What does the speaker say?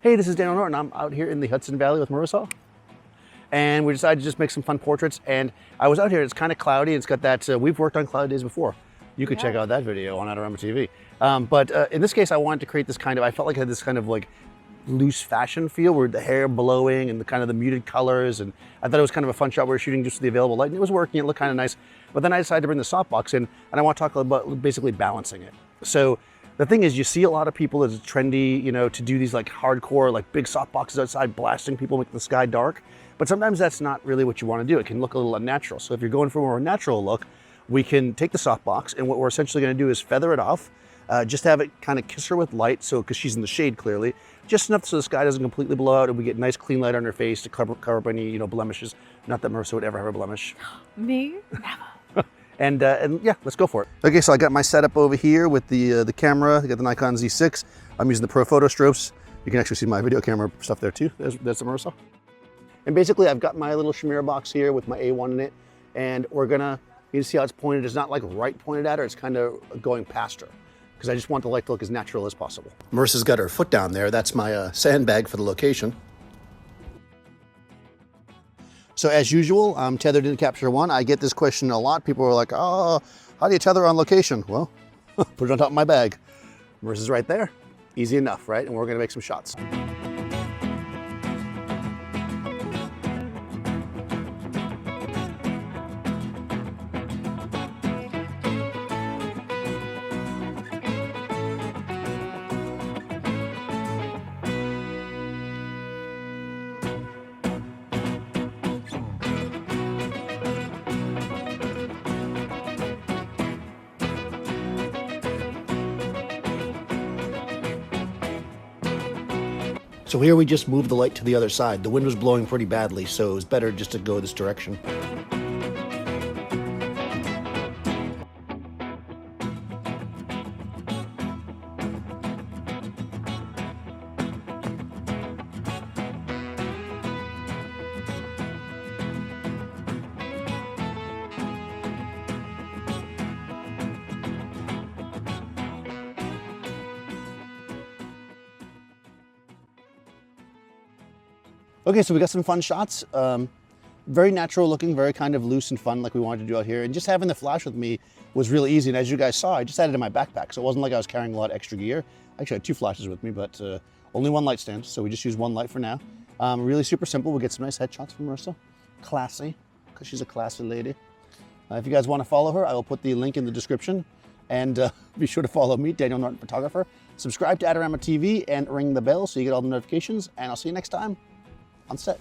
Hey, this is Daniel Norton. I'm out here in the Hudson Valley with Marissa. And we decided to just make some fun portraits. And I was out here, it's kind of cloudy. It's got that, we've worked on cloud days before. You could check out that video on Adorama TV. But in this case, I wanted to create this kind of, I felt like I had this kind of like loose fashion feel where the hair blowing and the kind of the muted colors. And I thought it was kind of a fun shot. We were shooting just with the available light and it was working. It looked kind of nice. But then I decided to bring the softbox in and I want to talk about basically balancing it. So the thing is, you see a lot of people as trendy, you know, to do these like hardcore, like big softboxes outside, blasting people, making the sky dark. But sometimes that's not really what you want to do. It can look a little unnatural. So if you're going for a more natural look, we can take the softbox and what we're essentially going to do is feather it off, just have it kind of kiss her with light. So, because she's in the shade clearly, just enough so the sky doesn't completely blow out and we get nice clean light on her face to cover up any, you know, blemishes. Not that Marissa would ever have a blemish. Me? Never. And yeah, let's go for it. Okay, so I got my setup over here with the camera. I got the Nikon Z6. I'm using the Profoto strobes. You can actually see my video camera stuff there too. There's the Marissa. And basically I've got my little Chimera box here with my A1 in it. And we're gonna, you can see how it's pointed. It's not like right pointed at her, it's kind of going past her. Because I just want the light to look as natural as possible. Marissa's got her foot down there. That's my sandbag for the location. So as usual, I'm tethered in Capture One. I get this question a lot. People are like, oh, how do you tether on location? Well, put it on top of my bag. Marissa's right there. Easy enough, right? And we're gonna make some shots. So here we just moved the light to the other side. The wind was blowing pretty badly, so it was better just to go this direction. Okay, so we got some fun shots. Very natural looking, very kind of loose and fun like we wanted to do out here. And just having the flash with me was really easy. And as you guys saw, I just had it in my backpack. So it wasn't like I was carrying a lot of extra gear. I actually had 2 flashes with me, but only 1 light stand. So we just use 1 light for now. Really super simple. We'll get some nice headshots from Marissa. Classy, because she's a classy lady. If you guys want to follow her, I will put the link in the description. And be sure to follow me, Daniel Norton Photographer. Subscribe to Adorama TV and ring the bell so you get all the notifications. And I'll see you next time on set.